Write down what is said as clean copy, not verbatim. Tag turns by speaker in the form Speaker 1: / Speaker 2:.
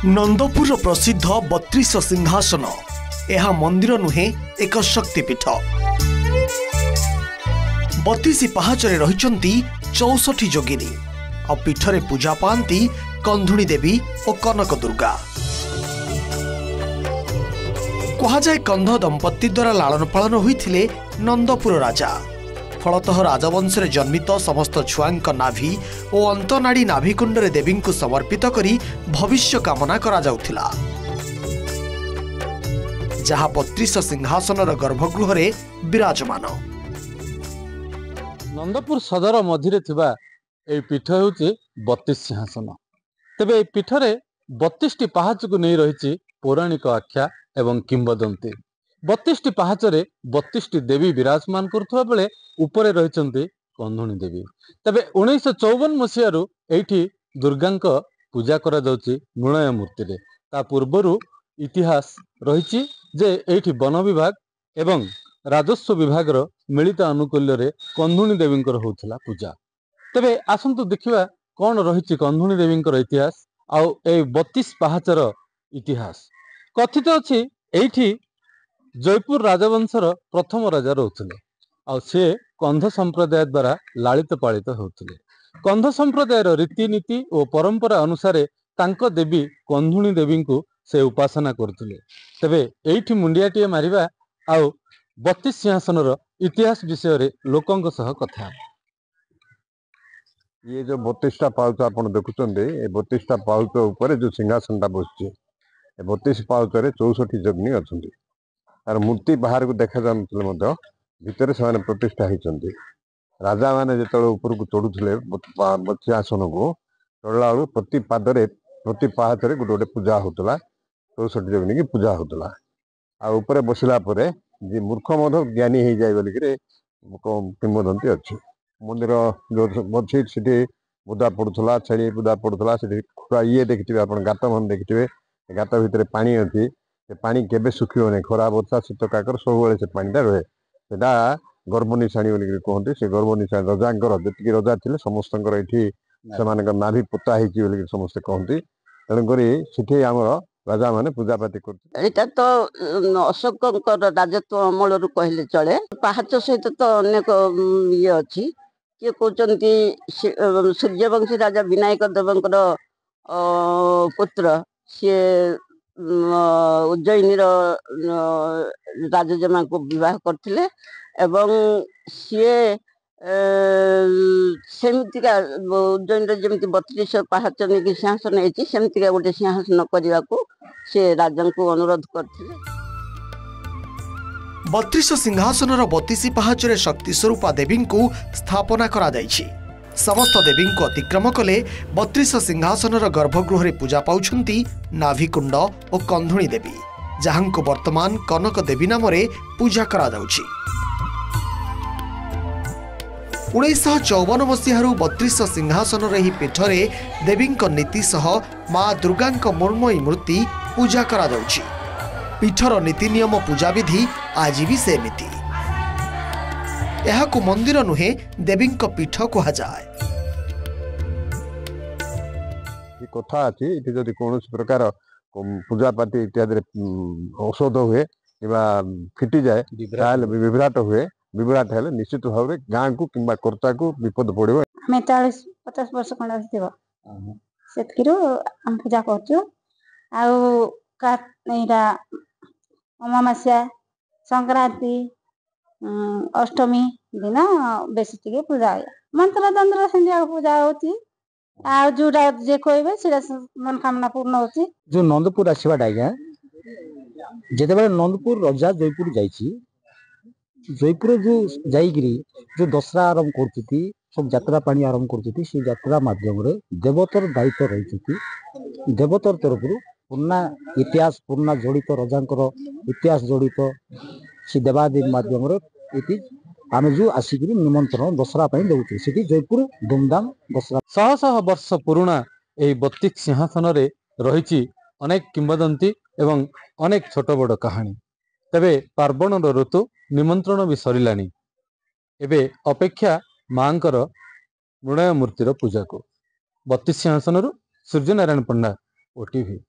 Speaker 1: नंदपुर प्रसिद्ध 32 सिंहासन यह मंदिर नुहे एक शक्तिपीठ 32 पहाचरे रहिचंती 64 जोगिनी और पीठरे पूजा पाती कंधुणी देवी और कनक दुर्गा। कहुए कंध दंपति द्वारा लालन पालन होते नंदपुर राजा। फलतः राजवंश जन्मित समस्त छुआंक नाभि और अंतनाड़ी नाभिकुंडरे देवी को समर्पित करी भविष्य कामना करा जाउथिला। जहाँ 32 सिंहासनर गर्भगृह विराजमान।
Speaker 2: नंदपुर सदर मझिरे थिबा ए पीठ होउची 32 सिंहासन। तेबे ए पीठरे 32 पहाच को नहीं रही पौराणिक आख्या एवं किंवदंती। 32 पहाचरे 32 देवी विराजमान करुवा बेले उपरे रही कंधुणी देवी। तेबे 1954 मसीहारू एठी दुर्गांक पूजा करा जाउची मृणय मूर्ति रे। ता पूर्वरु इतिहास रही जे एठी वन विभाग एवं राजस्व विभाग मिलित अनुकूल्य रे कंधुणी देवी होउथिला पूजा। तेबे आसंतु देखिबा कौन रही कंधुणी देवी इतिहास आउ ए 32 पहाचर इतिहास। कथित अछि एठी जयपुर राजवंशर प्रथम राजा रोथले आ से कंध संप्रदाय द्वारा लालित पालित होउथिले। कंध संप्रदायर रीतिनीति और परंपरा अनुसार तांको देवी कंधुणी देवी को से उपासना करथिले। तबे एठी मुंडियाटिए मारिबा आउ 32 सिंहासनर इतिहास विषय रे लोकंक सह कथा।
Speaker 3: ये जो 32टा पाउच आपण देखुचंदे ए 32टा पाउच ऊपर जो सिंहासनटा बसचे ए 32 पाउच रे 64 जग्नी अछंती। तार मूर्ति बाहर को देखा जानथले मध्य भितर से प्रतिष्ठा होती। राजा मैंने जो ऊपर को चढ़ुले सिंहासन को चढ़ला बेलू प्रति पादरे प्रति पाहाचरे गोटे गोटे पूजा होता 64 जग्नी की पूजा होता। आउे बसला जी मूर्ख मध ज्ञानी हो जाए बोलिक किंवदंती अच्छी। मंदिर जो अच्छी से बुदा पड़ूला छेली बुदा पड़ूला ये देखिए आप गात मन देखिए गात भितर पानी अच्छी पानी केबे सुखिबने खरा वर्षा शीत काकर सब से पानीटा रहे सेटा गर्भनिशाणी बोलिक कहते। से गर्भनिशाणी रजांकर जी रजा थे समस्त ये नाभि पोता होगी समस्ते कहते। तेणुक से आमर राजा माने पूजापाती
Speaker 4: करता तो अशोक राजत्व अमल कहले चले। पहाच सहित तो अनेक ये अच्छी किए कहते सूर्यवंशी राजा विनायक देवंकर पुत्र सी उज्जयिनी राजजमा को विवाह करथिले एवं सीए सेमतिका उज्जयिनी जमी 32 पहाच नहीं सिंहासन होती सेमतिका गोटे सिंहासन करने को से राजा को अनुरोध करथिले।
Speaker 1: 32 सिंहासनर 32 पहाचरे शक्ति स्वरूपा देवी को स्थापना करा जाइछि। समस्त देवी को अतिक्रम कले 32 सिंहासनर गर्भगृह पूजा पाउछंती नाभिकुंड और कंधुणी देवी, जहां को वर्तमान कनक देवी नाम पूजा करा जाउछि। 1954 मसीहारू 32 सिंहासन ही पीठरे देवी नीति सह माँ दुर्गा मृण्मयी मूर्ति पूजा करा जाउछि। पीठर नीति नियम पूजा विधि आज भी सेमिति। यह मंदिर नुहे देवी पीठ कह जाए।
Speaker 3: कथा अच्छी ये कौन प्रकार पूजापाती इत्यादि औषध हुए फिटी जाए विभ्राट हुए विभ्राट है निश्चित भाव में गाँ को कि कर्ता को विपद पड़ो।
Speaker 5: 40-50 वर्ष खंड से पूजा कर अमावास्या संक्रांति अष्टमी दिन बेस टे पूजा है। मंत्र तंत्र से पूजा होती जोटा जे कहे से मनोकामना पूर्ण होती।
Speaker 6: जो नंदपुर आसवाटा आज्ञा जिते बड़े नंदपुर रजा जयपुर जाइए जयपुर जो जाइरी जो दसरा आरंभ कर सब यात्रा पानी आरंभ कर से यात्रा मध्यम देवतर दायित्व रही देवतर तरफ पुराना इतिहास पुराना जड़ित रजांकर इतिहास जड़ित से देवादेवी मध्यम आम जो आसिक निमंत्रण दसरा दौचे से जयपुर धूमधाम दसरा।
Speaker 2: शह शह वर्ष पुराणा यह 32 सिंहासन रही अनेक किंवदंती एवं अनेक छोट बड़ कहानी। तेबे पार्वण ऋतु निमंत्रण भी सरिलानी। एबे अपेक्षा मांकर मृणय मूर्तिर पूजा को। 32 सिंहासन सूर्यनारायण पंडा, OTV।